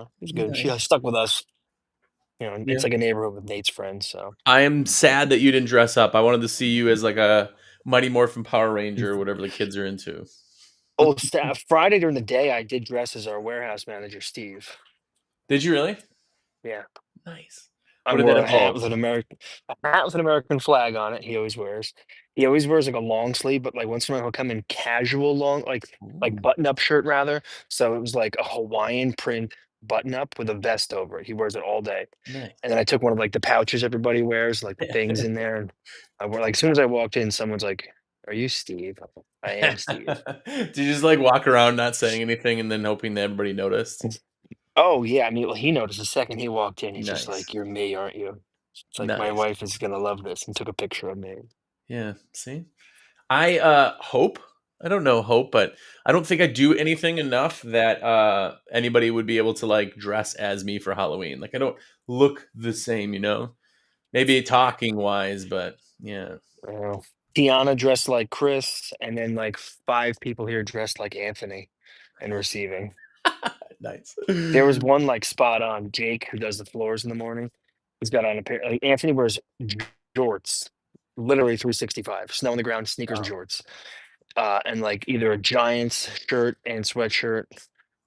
it was good. She Nice. stuck with us. It's Yeah. like a neighborhood with Nate's friends. So I am sad that you didn't dress up. I wanted to see you as like a Mighty Morphin Power Ranger or whatever the kids are into. oh, Friday during the day, I did dress as our warehouse manager, Steve. Did you really? Yeah. Nice. I What did that wore a hat involve? with an American flag on it. He always wears. He always wears like a long sleeve, but like once in a while he'll come in casual long, like Ooh, button up shirt rather. So it was like a Hawaiian print button up with a vest over it. He wears it all day. And nice. then I took one of like the pouches everybody wears, like the things in there. And I wore like as soon as I walked in, someone's like, "Are you Steve?" I'm like, I am Steve. Did you just like walk around not saying anything and then hoping that everybody noticed? Oh yeah, I mean, well, he noticed the second he walked in. He's just Nice. like, "You're me, aren't you?" It's like my Nice. wife is gonna love this, and took a picture of me. Yeah. See? I hope. I don't know hope, but I don't think I do anything enough that anybody would be able to like dress as me for Halloween. Like I don't look the same, you know? Maybe talking wise, but yeah. Uh, Tiana dressed like Chris, and then like five people here dressed like Anthony and receiving. Nice. There was one like spot on Jake who does the floors in the morning. He's got on a pair. Like, Anthony wears jorts, literally 365, snow on the ground, sneakers and Wow. jorts, and like either a Giants shirt and sweatshirt,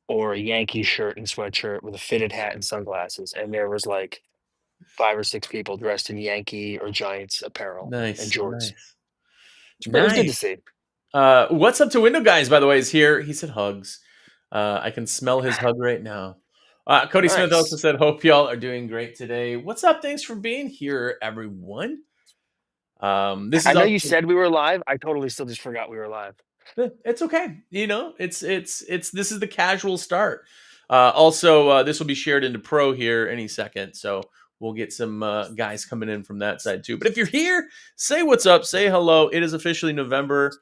or a Yankees shirt and sweatshirt with a fitted hat and sunglasses. And there was like five or six people dressed in Yankee or Giants apparel and Nice. jorts. Nice. It was good to Nice. see. What's up to window guys, by the way, is here. He said hugs. I can smell his hug right now. Cody Smith also Nice. said, hope y'all are doing great today. What's up? Thanks for being here, everyone. This I is know also you said we were live. I totally still just forgot we were live. it's okay. You know, it's this is the casual start. Also, this will be shared into pro here any second, so we'll get some guys coming in from that side too. But if you're here, say what's up, say hello. It is officially November,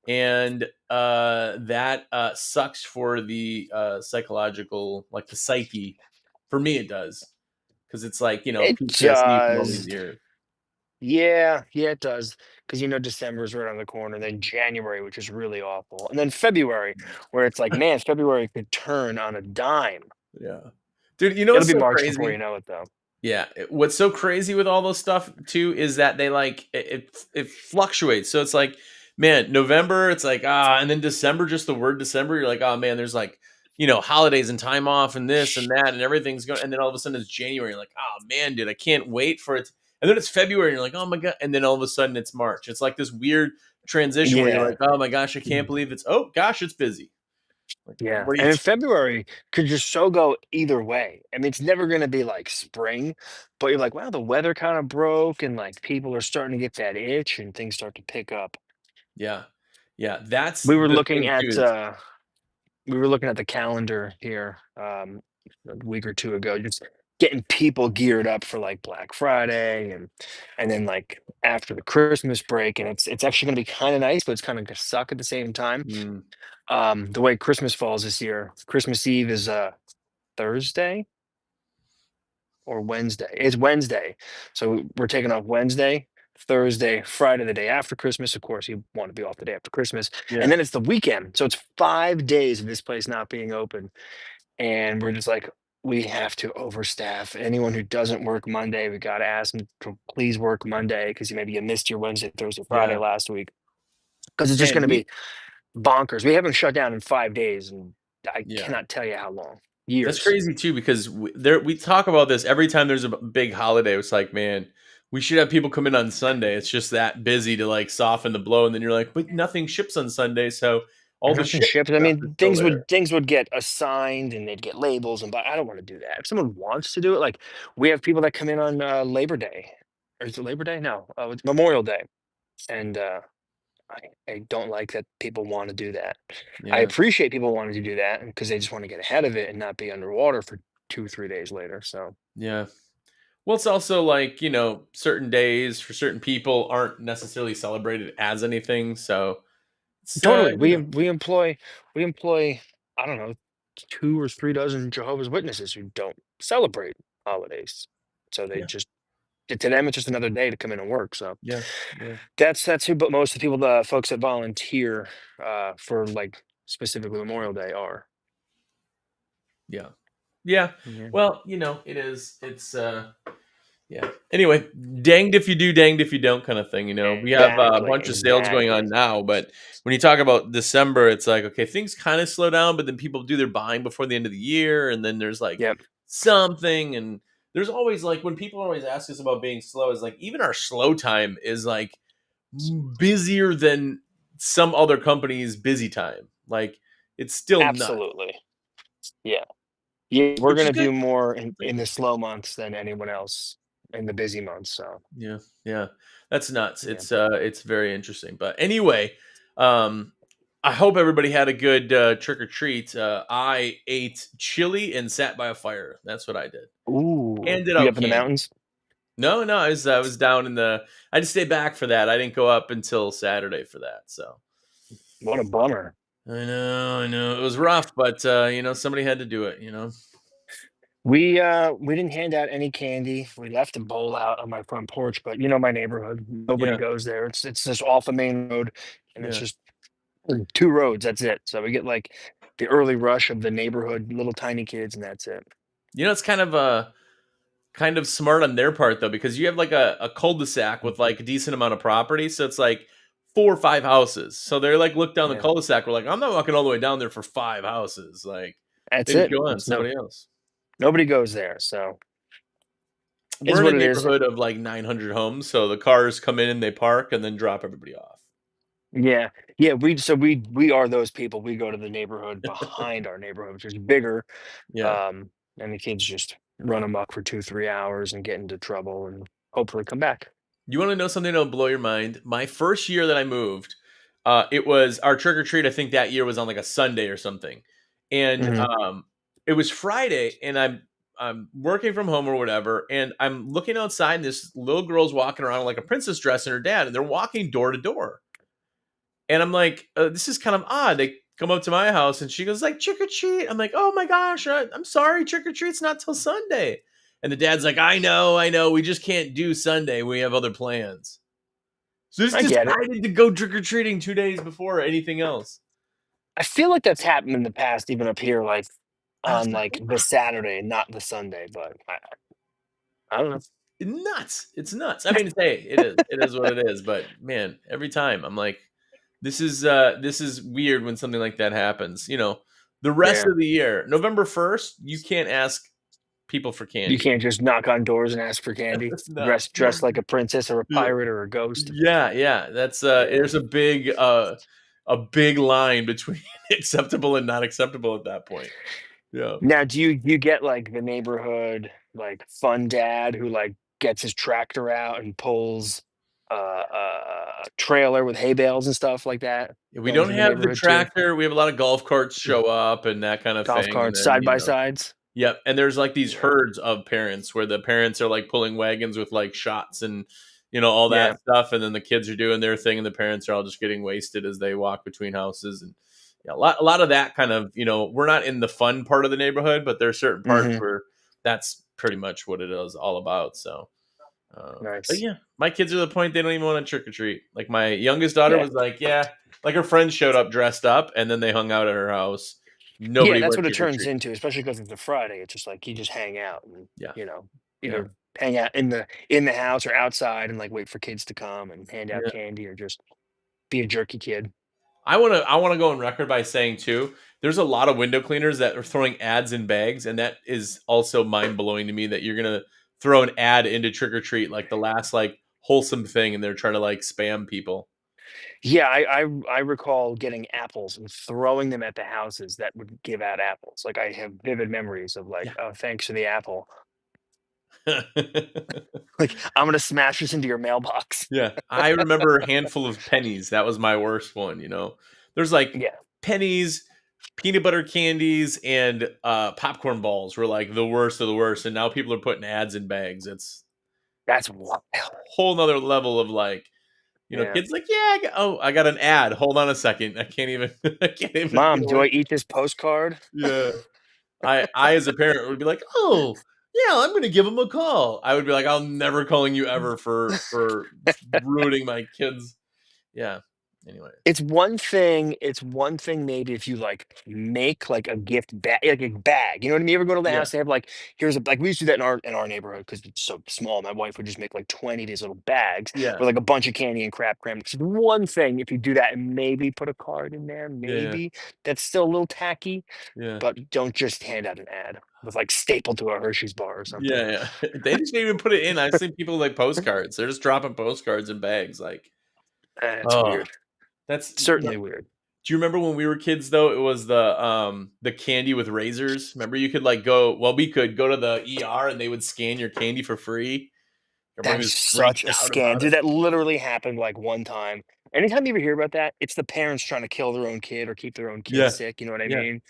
and that sucks for the psychological, like the psyche. For me, it does because it's like It PTSD from all these does. years. Yeah, it does. Because December is right on the corner. Then January, which is really awful. And then February, where it's like, man, February could turn on a dime. Yeah, dude. You know It'll what's be so March before you crazy? know it, though. Yeah, what's so crazy with all those stuff too is that they like it fluctuates. So it's like, man, November, it's like and then December, just the word December, you're like, oh man, there's like holidays and time off and this and that and everything's going, and then all of a sudden it's January, you're like, oh man, dude, I can't wait for it. And then it's February, and you're like, oh my god, and then all of a sudden it's March. It's like this weird transition where you're Yeah. like, oh my gosh, I can't believe it's oh gosh, it's busy. Like, Yeah. what do you? And in February could just so go either way. I mean, it's never going to be like spring, but you're like, wow, the weather kind of broke and like people are starting to get that itch and things start to pick up. Yeah, yeah, that's We were the looking thing too. at Is the calendar here a week or two ago, just getting people geared up for like Black Friday and then like after the Christmas break, and it's actually going to be kind of nice, but it's kind of going to suck at the same time. mm, The way Christmas falls this year, Christmas Eve is Thursday or Wednesday. It's Wednesday, so we're taking off Wednesday. Thursday, Friday, the day after Christmas. Of course, you want to be off the day after Christmas. And yeah, then it's the weekend. So it's 5 days of this place not being open. And we're just like, we have to overstaff. Anyone who doesn't work Monday, we got to ask them to please work Monday because maybe you missed your Wednesday, Thursday, Friday yeah, last week. Because it's just man, going to be bonkers. We haven't shut down in 5 days, and I yeah. cannot tell you how long. That's Years. crazy too because we talk about this every time there's a big holiday. It's like, man, we should have people come in on Sunday. It's just that busy to like soften the blow, and then you're like, but nothing ships on Sunday, so all the Nothing ship shipped. I stuff is mean, still things would get assigned and they'd get labels, and but I don't want to do that. If someone wants to do it, like we have people that come in on Labor Day, or is it Labor Day? No, it's Memorial Day, and I don't like that people want to do that. I there. appreciate people wanting to do that because they just want to get ahead of it and not be underwater for 2, 3 days later. So Yeah. Well, it's also like certain days for certain people aren't necessarily celebrated as anything, so it's totally, we employ I don't know 2 or 3 dozen Jehovah's Witnesses who don't celebrate holidays, so they yeah, just to them it's just another day to come in and work. So yeah, yeah, that's who, but most of the people, the folks that volunteer for like specifically Memorial Day are. yeah. Yeah. Yeah. Well, it is. Yeah. Anyway, danged if you do, danged if you don't, kind of thing. We have a Exactly, bunch of sales going exactly. on now, but when you talk about December, it's like, okay, things kind of slow down, but then people do their buying before the end of the year, and then there's like Yep, something, and there's always like when people always ask us about being slow, is like even our slow time is like busier than some other companies' busy time. Like it's still nuts, absolutely. Yeah. Yeah, we're which is gonna good. do more in Thing. the slow months than anyone else in the busy months, so, Yeah, yeah. That's nuts. yeah. It's very interesting. But anyway, um I hope everybody had a good trick or treat. I ate chili and sat by a fire. That's what I did. Ooh, Handed you out up in the candy. mountains? No, no, I was down in the I just stayed back for that. I didn't go up until Saturday for that. So What a bummer. I know. It was rough, but somebody had to do it. We didn't hand out any candy. We left a bowl out on my front porch, but you know my neighborhood, nobody Yeah, goes there. It's just off a main road, and it's yeah. just 2 roads, that's it. So we get, like, the early rush of the neighborhood, little tiny kids, and that's it. It's kind of smart on their part though, because you have like a cul-de-sac Mm, with like a decent amount of property, so it's like 4 or 5 houses. So they're like look down the yeah, cul-de-sac. We're like, I'm not walking all the way down there for 5 houses. Like, that's maybe it. go on There's no somebody else. nobody goes there, so is We're in a what it is. neighborhood of like 900 homes, so the cars come in, they park, and then drop everybody off. Yeah. Yeah, we are those people. We go to the neighborhood behind our neighborhood, which is bigger, Yeah. um, and the kids just run amok for 2, 3 hours and get into trouble and hopefully come back. You want to know something that'll blow your mind? My first year that I moved, it was our trick or treat. I think that year was on like a Sunday or something, and Mhm. it was Friday, and I'm working from home or whatever, and I'm looking outside, and this little girl's walking around like a princess dress and her dad, and they're walking door to door, and I'm like, this is kind of odd. They come up to my house, and she goes like trick or treat. I'm like, oh my gosh, I'm sorry, trick or treat's not till Sunday. And the dad's like, I know, we just can't do Sunday. We have other plans. So just I get it. decided to go trick or treating 2 days before anything else. I feel like that's happened in the past, even up here, like, I was on, like, like, the Saturday, not the Sunday, but I don't know. it's nuts. It's nuts. I mean, hey, it is what it is. But man, every time I'm like, this is weird when something like that happens. The rest Yeah. of the year, November 1st, you can't ask people for You candy. can't just knock on doors and ask for candy, No. dressed like a princess or a Yeah, pirate or a ghost. yeah. That's Yeah. there's a big line between acceptable and not acceptable at that point. Yeah. Now, do you get, like, the neighborhood, like, fun dad who, like, gets his tractor out and pulls a trailer with hay bales and stuff like that Yeah, we going don't through the have the neighborhood too? tractor. We have a lot of golf carts show up and that kind of Golf thing, and carts, then, side by sides? yep, and there's, like, these Yeah. herds of parents where the parents are, like, pulling wagons with, like, shots and, all that Yeah. stuff, and then the kids are doing their thing, and the parents are all just getting wasted as they walk between houses, and, yeah, a lot of that kind of, we're not in the fun part of the neighborhood, but there are certain parts Mhm. where that's pretty much what it is all about, so but Nice. yeah, my kids are the point they don't even want to trick or treat. Like my youngest daughter Yeah. was like, yeah, like her friends showed up dressed up, and then they hung out at her house. Yeah, Nobody that's went what it trick or turns treat. into, especially because it's a Friday. It's just like you just hang out and, Yeah, you know, yeah, either hang out in the house or outside and, like, wait for kids to come and hand out yeah. candy or just be a jerky kid. I wanna go on record by saying too, there's a lot of window cleaners that are throwing ads in bags, and that is also mind blowing to me that you're gonna throw an ad into trick or treat like the last like wholesome thing, and they're trying to like spam people. Yeah, I recall getting apples and throwing them at the houses that would give out apples. Like, I have vivid memories of, like, Yeah. "Oh, thanks for the apple." Like, "I'm gonna smash this into your mailbox." Yeah, I remember a handful of pennies. That was my worst one. There's like Yeah, pennies, peanut butter candies, and popcorn balls were like the worst of the worst. And now people are putting ads in bags. It's that's wild. a whole nother level of like, Yeah. kids like, yeah, I got an ad. Hold on a second. I can't even I can't even get "Mom, do I away. eat this postcard?" Yeah. I as a parent would be like, oh yeah, I'm gonna give them a call. I would be like, I'll never calling you ever for ruining my kids. Yeah. Anyway. It's one thing maybe if you, like, make, like, a gift bag like, a bag, you know what I mean? You ever go to the Yeah. house, they have, like, here's a like, we used to do that in our neighborhood because it's so small, my wife would just make, like, 20 of these little bags Yeah. with, like, a bunch of candy and crap crammed. It's one thing if you do that and maybe put a card in there, Yeah, yeah, maybe, that's still a little tacky, yeah. but don't just hand out an ad with, like, stapled to a Hershey's bar or something. Yeah, yeah. They just didn't even put it in. I've seen people like postcards. They're just dropping postcards in bags, like, It's oh, weird. that's Certainly weird. do you remember when we were kids though? It was the candy with razors. Remember you could like go well, we could go to the ER and they would scan your candy for free. That Everybody is was such freaked a out scam. about Dude, it. that literally happened, like, one time. Anytime you ever hear about that, it's the parents trying to kill their own kid or keep their own kid Yeah. sick, you know what I Yeah. mean?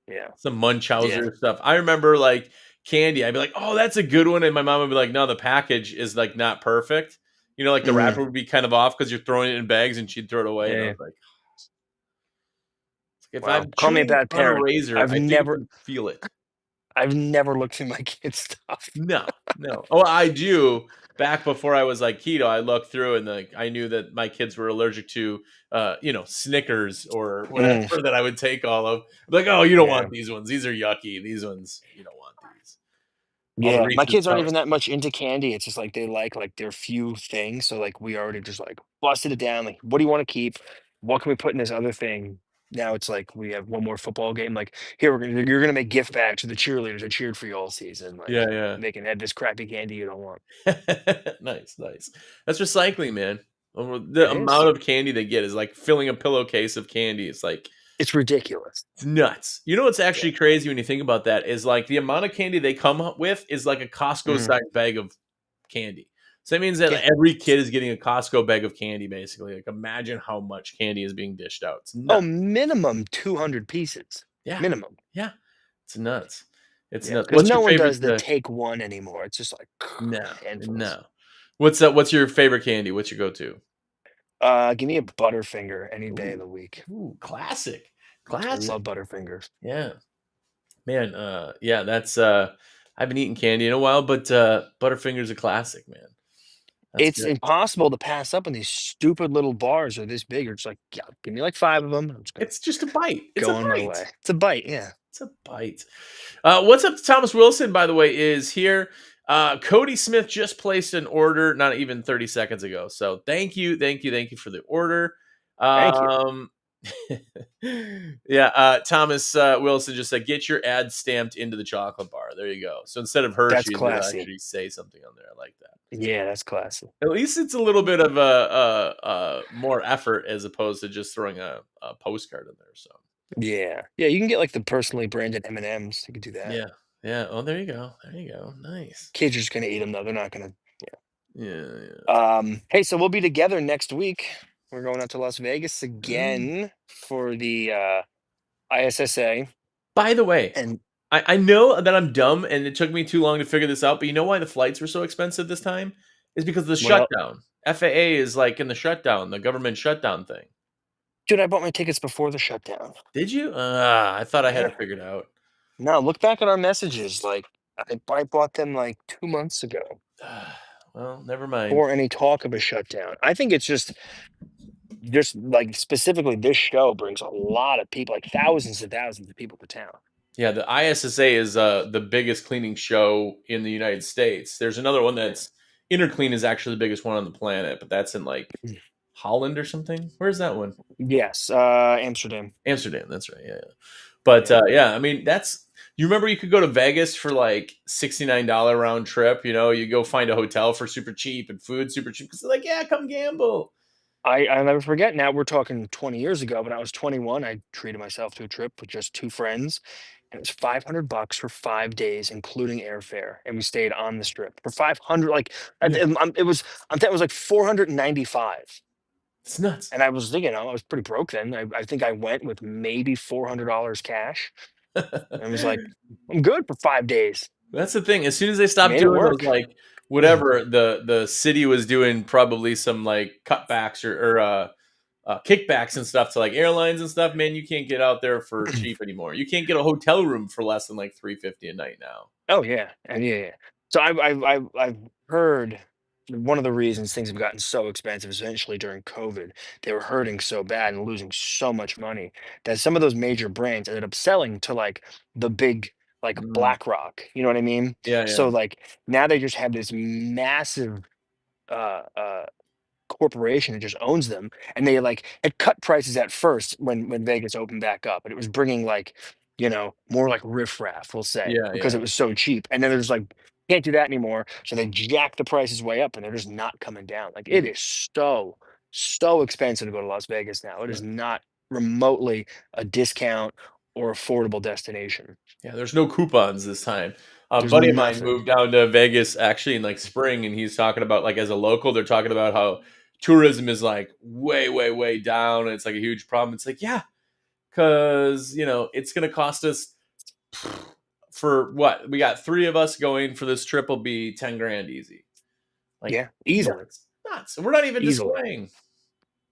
Yeah. Some Yeah. Munchausen stuff. I remember like candy. I'd be like, "Oh, that's a good one," and my mom would be like, "No, the package is like not perfect." You know, like the Mhm. wrapper would be kind of off because you're throwing it in bags, and she'd throw it away, and I Yeah. was like, "If Well, I'm call me a chewing bad on a parent. razor, I've I think you never can feel it." I've never looked through my kid's stuff. No, no. Oh, I do. Back before I was like keto, I looked through and like I knew that my kids were allergic to Snickers or whatever Mm, that I would take all of. I'm like, oh, you don't yeah. want these ones. These are yucky. These ones, you don't want these. All the Yeah, my Reese's kids aren't cups. even that much into candy. It's just like they like their few things. So like we already just like busted it down. Like, what do you want to keep? What can we put in this other thing? Now it's like we have one more football game. Like, here you're gonna make gift bags to the cheerleaders that cheered for you all season. Yeah, Like, yeah. they can have this crappy candy you don't want. Nice, nice. That's recycling, man. The It is. amount of candy they get is like filling a pillowcase of candy. It's like It's ridiculous. it's nuts. You know what's Yeah. actually crazy when you think about that is like the amount of candy they come up with is like a Costco Mhm. sized bag of candy. So that means that Yeah. every kid is getting a Costco bag of candy, basically. Like, imagine how much candy is being dished out. It's Oh, nuts. minimum 200 pieces. Yeah, Minimum. yeah. It's nuts. It's Yeah, nuts. because What's no your one favorite? does the take one anymore. It's just like No, handfuls. no. What's your favorite candy? What's your go to? Give me a Butterfinger any day of Ooh, the week. ooh, classic, I classic. love Butterfingers. Yeah, man. Yeah, that's. I haven't eaten candy in a while, but Butterfinger's a classic, man. That's It's good. impossible to pass up on these stupid little bars are this big. You're just like, yeah, give me like 5 of them. I'm just gonna It's just a bite. It's a go on my bite. way. It's a bite, yeah. It's a bite. What's up to Thomas Wilson, by the way, is here. Cody Smith just placed an order not even 30 seconds ago. So thank you, thank you, thank you for the order. Thank you. Um, yeah, Thomas Wilson just said, get your ad stamped into the chocolate bar. There you go. So instead of That's Hershey's, it'll classy. actually say something on there. I like that. Yeah, that's classy. At least it's a little bit of a more effort as opposed to just throwing a postcard in there. So Yeah. Yeah, you can get like the personally branded M&Ms. You could do that. yeah, yeah. Oh, there you go. There you go. Nice. Kids are just gonna eat them though. They're not gonna. Yeah, yeah. Hey, so we'll be together next week. We're going out to Las Vegas Mm. again for the ISSA. By the way, And I know that I'm dumb and it took me too long to figure this out, but you know why the flights were so expensive this time? Is because of the what else? shutdown. FAA is like in the shutdown, the government shutdown thing. Dude, I bought my tickets before the shutdown. Did you? I thought I had Yeah. it figured out. No, look back at our messages. Like I bought them like 2 months ago Well, never mind. before any talk of a shutdown. I think it's just like specifically this show brings a lot of people, like thousands and thousands of people to town. Yeah, the ISSA is the biggest cleaning show in the United States. There's another one Yeah. that's Interclean is actually the biggest one on the planet, but that's in like Mm. Holland or something. Where's that one? Yes, Amsterdam. Amsterdam. That's right. Yeah, yeah. But Yeah. yeah, I mean that's you remember you could go to Vegas for like $69 round trip. You know, you go find a hotel for super cheap and food super cheap because they're like, yeah, come gamble. I'll never forget. Now we're talking 20 years ago. When I was 21, I treated myself to a trip with just two friends, and it was $500 for 5 days, including airfare, and we stayed on the strip for 500. Like Yeah, it was, I'm it was like 495, it's nuts. and I was thinking, I was pretty broke then. I think I went with maybe $400 cash, and I was like, I'm good for 5 days. That's the thing. As soon as they stopped Made it doing those, work. like whatever the city was doing, probably some like cutbacks or kickbacks and stuff to like airlines and stuff. Man, you can't get out there for cheap anymore. You can't get a hotel room for less than like $350 a night now. Oh yeah, and yeah, yeah. So I've heard one of the reasons things have gotten so expensive, essentially during COVID, they were hurting so bad and losing so much money that some of those major brands ended up selling to like the big, like Mm. BlackRock. You know what I mean? Yeah, So yeah. like now they just have this massive uh, uh, corporation that just owns them, and they like had cut prices at first when Vegas opened back up, and it was bringing like more like riffraff, we'll say, Yeah, because yeah, it was so cheap. And then there's like can't do that anymore, so they jack the prices way up, and they're just not coming down. Like it mm, is so expensive to go to Las Vegas now. It yeah. is not remotely a discount or affordable destination. Yeah, there's no coupons this time. A There's buddy of mine nothing. moved down to Vegas actually in like spring, and he's talking about like as a local, they're talking about how tourism is like way, way, way down, and it's like a huge problem. It's like, yeah, because it's going to cost us for what we got three of us going for this trip will be 10 grand easy. Like, Yeah, no, easily, it's nuts. We're not even easily. displaying.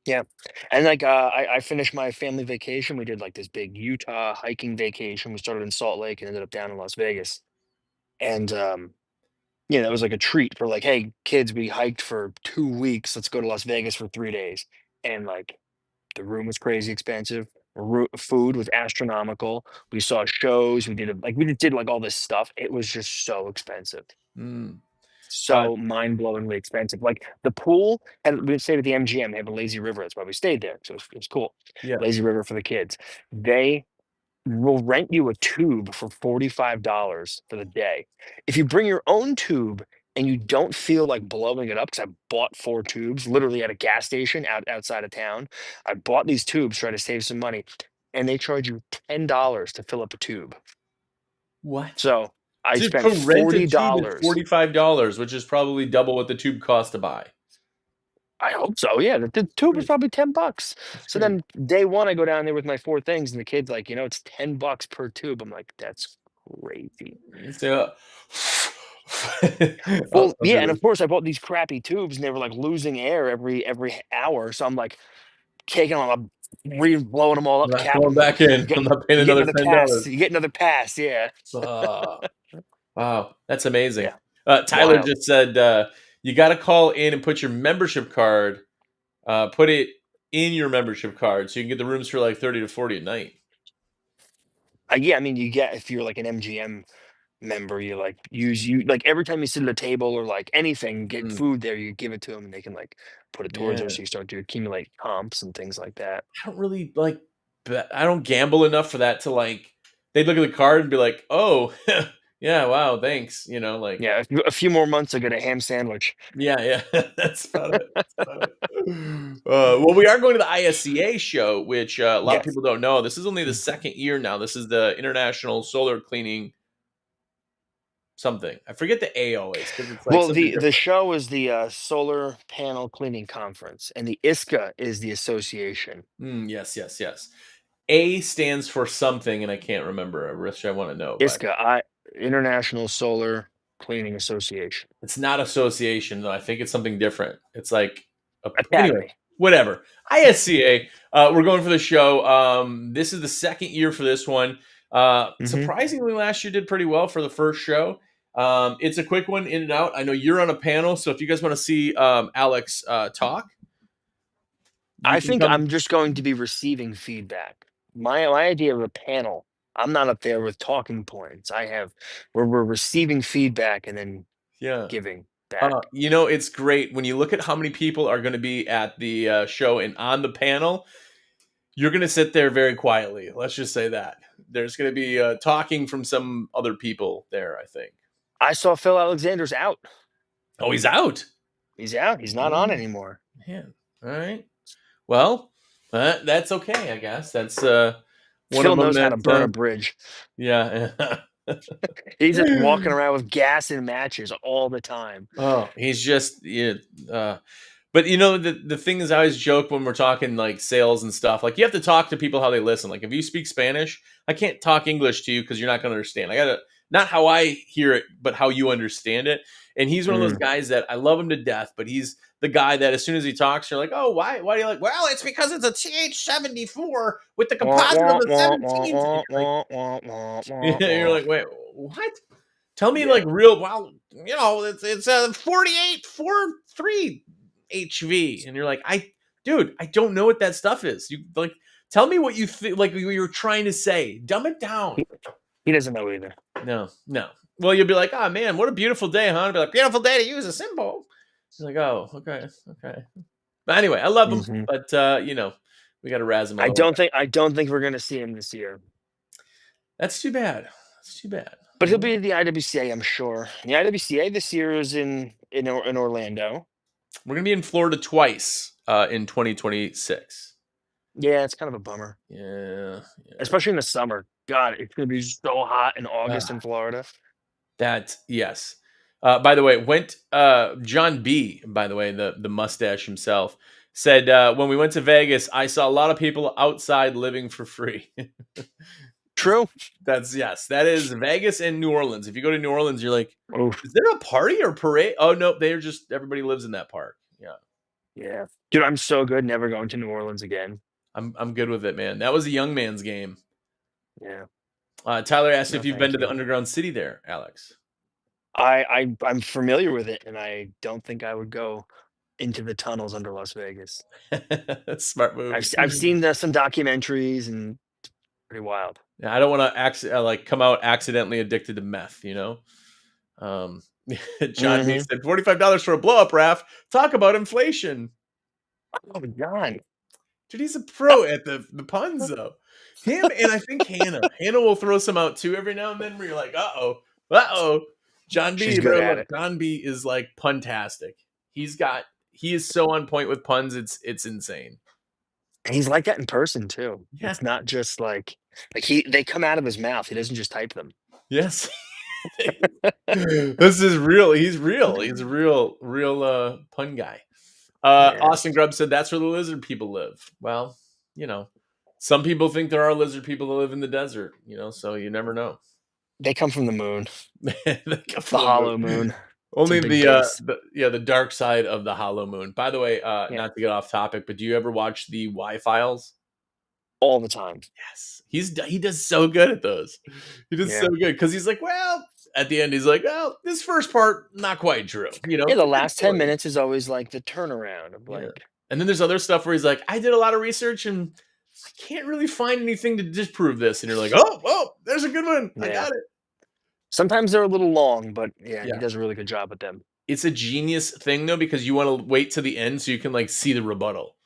Yeah. And like I finished my family vacation. We did like this big Utah hiking vacation. We started in Salt Lake and ended up down in Las Vegas. And it was like a treat for like, hey, kids, we hiked for 2 weeks. Let's go to Las Vegas for 3 days. And like the room was crazy expensive. Food was astronomical. We saw shows. We just did like all this stuff. It was just so expensive. Mm. Uh, So mind-blowingly expensive. Like the pool, and we stayed at the MGM. They have a lazy river. That's why we stayed there. So it was cool. yeah. Lazy river for the kids. They will rent you a tube for $45 for the day. If you bring your own tube and you don't feel like blowing it up, because I bought 4 tubes literally at a gas station outside of town. I bought these tubes trying to save some money, and they charge you $10 to fill up a tube. What? So I To spent rent a tube is $40. $45, which is probably double what the tube cost to buy. I hope so. Yeah, the tube was Great. probably $10. That's So great. then day one, I go down there with my 4 things, and the kid's like, it's $10 per tube. I'm like, that's crazy. So, Well, I'll yeah, do and of this. course I bought these crappy tubes, and they were like losing air every hour. So I'm like taking them, I'm blowing them all I'm up, not capping going them. back in. I'm not paying You get another another pass. $10. You get another pass. Yeah, Uh, wow, that's amazing. yeah, Tyler wild. just said you got to call in and put your membership card. Put it in your membership card so you can get the rooms for like 30 to 40 a night. Yeah, I mean, you get if you're like an MGM member, you like you like every time you sit at a table or like anything, get Mm, food there, you give it to them and they can like put it towards them. yeah. So you start to accumulate comps and things like that. I don't really like I don't gamble enough for that to like they'd look at the card and be like, "Oh, yeah, wow, thanks." Like Yeah, a few more months to get a ham sandwich. yeah, yeah. That's about it. That's about it. Well, we are going to the ISCA show, which a lot of Yes. people don't know. This is only the second year now. This is the International Solar Cleaning something. I forget the A always because it's like Well, something the different. show is the Solar Panel Cleaning Conference, and the ISCA is the association. Yes, yes, yes. A stands for something, and I can't remember. I wish I want to know, but ISCA, International Solar Cleaning Association it's not association though. I think it's something different. It's like anyway, Academy. whatever. ISCA. We're going for the show. This is the second year for this one. Hmm. Surprisingly, last year did pretty well for the first show. It's a quick one, in and out. I know you're on a panel, so if you guys want to see Alex talk, you I can think come. I'm just going to be receiving feedback. My idea of a panel, I'm not up there with talking points. I have where we're receiving feedback and then Yeah. giving back. It's great when you look at how many people are going to be at the show and on the panel. You're going to sit there very quietly. Let's just say that there's going to be talking from some other people there. I think. I saw Phil Alexander's out. Oh, he's out. He's out. He's not on Oh, anymore. man. All right. Well, that's okay. I guess that's one of Phil them. knows how That to burn a bridge. yeah. He's just walking around with gas and matches all the time. Oh, he's just yeah. But the thing is, I always joke when we're talking like sales and stuff. Like you have to talk to people how they listen. Like if you speak Spanish, I can't talk English to you because you're not going to understand. I gotta not how I hear it, but how you understand it. And he's one of those Mm. guys that I love him to death. But he's the guy that as soon as he talks, you're like, oh, why? Why do you like? Well, it's because it's a TH74 with the Wah, composite of wah, the wah, wah, 17s. And wah, wah, wah, wah, wah, you're wah. like, wait, what? Tell me like Yeah. real. Wow. it's a 4843 HV, and you're like, dude, I don't know what that stuff is. You like, tell me what you think, like you're trying to say. Dumb it down. He, he doesn't know either. No, no. Well, you'll be like, oh man, what a beautiful day, huh? I'll be like, beautiful day to use a symbol. You're like, oh, okay, okay. But anyway, I love him, Hmm. but we got to razz him a little bit. I don't think we're gonna see him this year. That's too bad. That's too bad. But he'll be at the IWCA, I'm sure. The IWCA this year is in Orlando. We're gonna be in Florida twice in 2026. Yeah, it's kind of a bummer, Yeah, especially in the summer. God, it's gonna be so hot in August yeah. in Florida. That yes. By the way, went John B. By the way, the mustache himself said when we went to Vegas, I saw a lot of people outside living for free. True. That's yes, that is Vegas and New Orleans. If you go to New Orleans, you're like, Oof. is there a party or parade? Oh no, they're just everybody lives in that park. Yeah, Yeah, dude, I'm so good. Never going to New Orleans again. I'm good with it, man. That was a young man's game. Yeah, Tyler asked no, if you've been thank to the you. Underground City there, Alex. I'm familiar with it, and I don't think I would go into the tunnels under Las Vegas. Smart move. I've seen some documentaries, and it's pretty wild. Yeah, I don't want to like come out accidentally addicted to meth. Um, John B Hmm. said $45 for a blow up raft. Talk about inflation, Oh, John. dude. He's a pro at the puns though. Him and I think Hannah. Hannah will throw some out too every now and then. Where you're like, uh oh. John She's B, good bro. at Look, it. John B is like puntastic. He is so on point with puns. It's insane. And he's like that in person too. Yeah. It's not just like they come out of his mouth. He doesn't just type them. Yes. This is real. He's real. He's a real pun guy. Yeah, Austin Grubb said that's where the lizard people live. Well, you know, some people think there are lizard people that live in the desert, so you never know. they come from the moon, They come the from the hollow moon. moon. It's a Only big base the dark side of the hollow moon. By the way, yeah, not to get off topic, but do you ever watch the Y Files? all the time. Yes, he does so good at those. He does so Yeah. good because he's like, well, at the end, he's like, well, this first part not quite true. Yeah, It's the a good last 10 story. minutes is always like the turnaround of Yeah. like, And then there's other stuff where he's like, I did a lot of research and I can't really find anything to disprove this. And you're like, oh, there's a good one. I yeah. got it. Sometimes they're a little long, but yeah, he Yeah. does a really good job with them. It's a genius thing though, because you want to wait to the end so you can like see the rebuttal.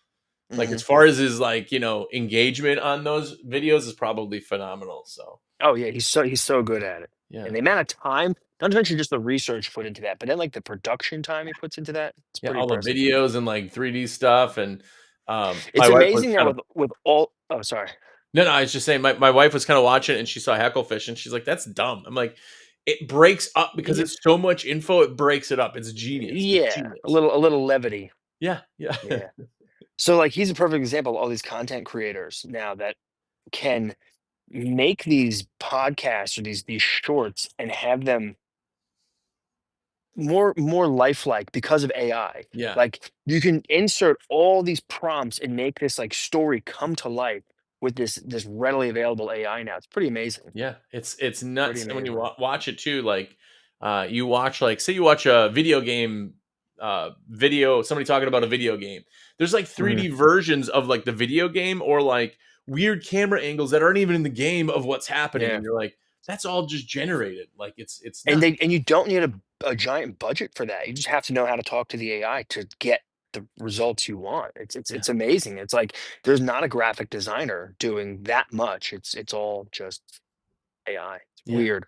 Like as Mhm. far as his like, engagement on those videos is probably phenomenal. So Oh, yeah, he's so good at it. yeah. And the amount of time, not to mention just the research put into that, but then, like, the production time he puts into that, it's Yeah, pretty all the impressive. videos and like 3D stuff. And my It's wife was amazing now kind of with all oh, sorry. no, I was just saying my wife was kind of watching it and she saw Hecklefish and she's like, that's dumb. I'm like, it breaks up because Ye it's so much info, it breaks it up. It's genius. It's yeah, a genius. little levity. Yeah, yeah. Yeah. So, like, he's a perfect example of all these content creators now that can make these podcasts or these shorts and have them more lifelike because of AI. Yeah. Like, you can insert all these prompts and make this, like, story come to life with this readily available AI now. It's pretty amazing. Yeah, it's Pretty nuts, and when you amazing. watch it too, like, you watch, like, say you watch a video game, video, somebody talking about a video game. There's like Mhm. 3D versions of like the video game, or like weird camera angles that aren't even in the game of what's happening, Yeah. and you're like, that's all just generated. Like it's And not. you don't need a giant budget for that. You just have to know how to talk to the AI to get the results you want. Yeah, It's amazing. It's like there's not a graphic designer doing that much. It's all just AI. It's yeah, weird.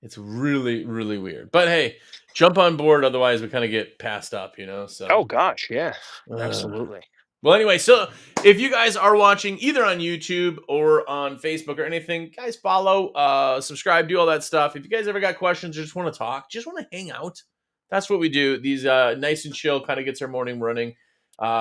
it's really really weird. But hey, jump on board, otherwise we kind of get passed up, So. Oh gosh, yeah. Uh, Absolutely. Well, anyway, so if you guys are watching either on YouTube or on Facebook or anything, guys, follow, subscribe, do all that stuff. If you guys ever got questions or just want to talk, just want to hang out, that's what we do. These nice and chill kind of gets our morning running.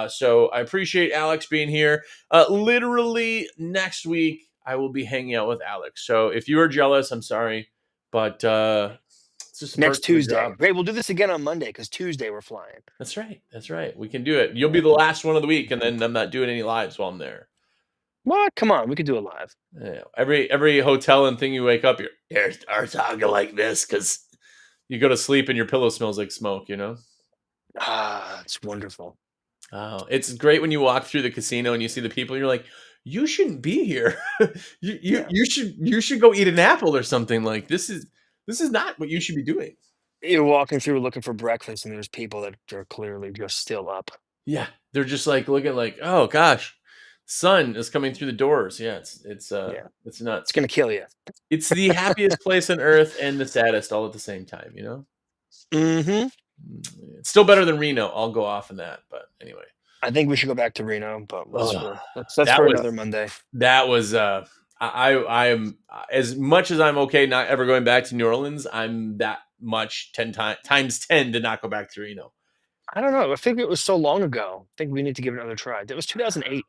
So I appreciate Alex being here. Literally next week, I will be hanging out with Alex. So if you are jealous, I'm sorry, but it's just a perk Next of the job. Tuesday. Great. We'll do this again on Monday because Tuesday we're flying. That's right. That's right. We can do it. You'll be Yeah. the last one of the week, and then I'm not doing any lives while I'm there. What? Come on, we could do it live. Every hotel and thing you wake up, you're talking like this because You go to sleep and your pillow smells like smoke, you know? Ah, it's wonderful. Oh, it's great when you walk through the casino and you see the people and you're like, "You shouldn't be here. Yeah. You should go eat an apple or something, like, this is not what you should be doing." You're walking through looking for breakfast, and there's people that are clearly just still up. Yeah, they're just, like, looking like, "Oh gosh, sun is coming through the doors." Yeah, Yeah. it's It's nuts. gonna kill you. It's the happiest place on earth and the saddest all at the same time, you know? Mhm. It's still better than Reno, I'll go off on that, but anyway. I think we should go back to Reno, but Ugh, that's that for was another Monday. that was, I am as much as I'm okay not ever going back to New Orleans, I'm that much 10 times 10 to not go back to Reno. I don't know, I think it was so long ago. I think we need to give it another try. That was 2008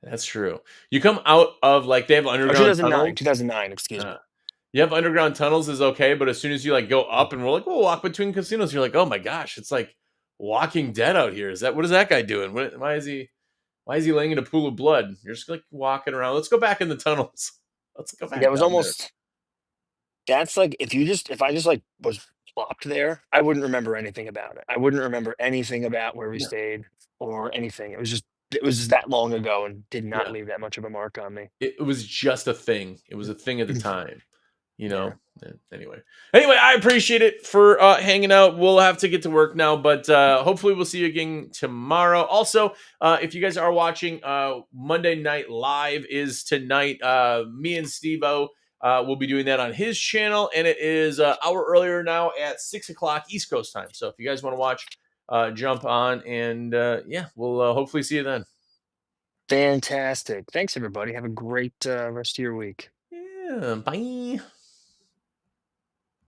That's true. You come out of, like, they have or underground 2009, tunnels. 2009, excuse Uh, me. you have underground tunnels is okay, but as soon as you, like, go up and we're like, "We'll walk between casinos," you're like, "Oh my gosh, it's like Walking Dead out here. Is that what is that guy doing? Why is he laying in a pool of blood?" You're just, like, walking around. Let's go back in the tunnels. Let's go Yeah, back it was down there. almost that's like if I just, like, was plopped there, I wouldn't remember anything about it. I wouldn't remember anything about where we Yeah, stayed or anything. It was just that long ago and did not yeah. leave that much of a mark on me. It was just a thing. It was a thing at the time, you Yeah. know? Anyway, I appreciate it for, hanging out. We'll have to get to work now, but, hopefully we'll see you again tomorrow. Also, if you guys are watching, Monday Night Live is tonight. Me and Steve-O, will be doing that on his channel, and it is an hour earlier now at 6 o'clock East Coast time. So if you guys wanna watch, jump on and, yeah, we'll, hopefully see you then. Fantastic. Thanks, everybody. Have a great, rest of your week. Yeah, bye.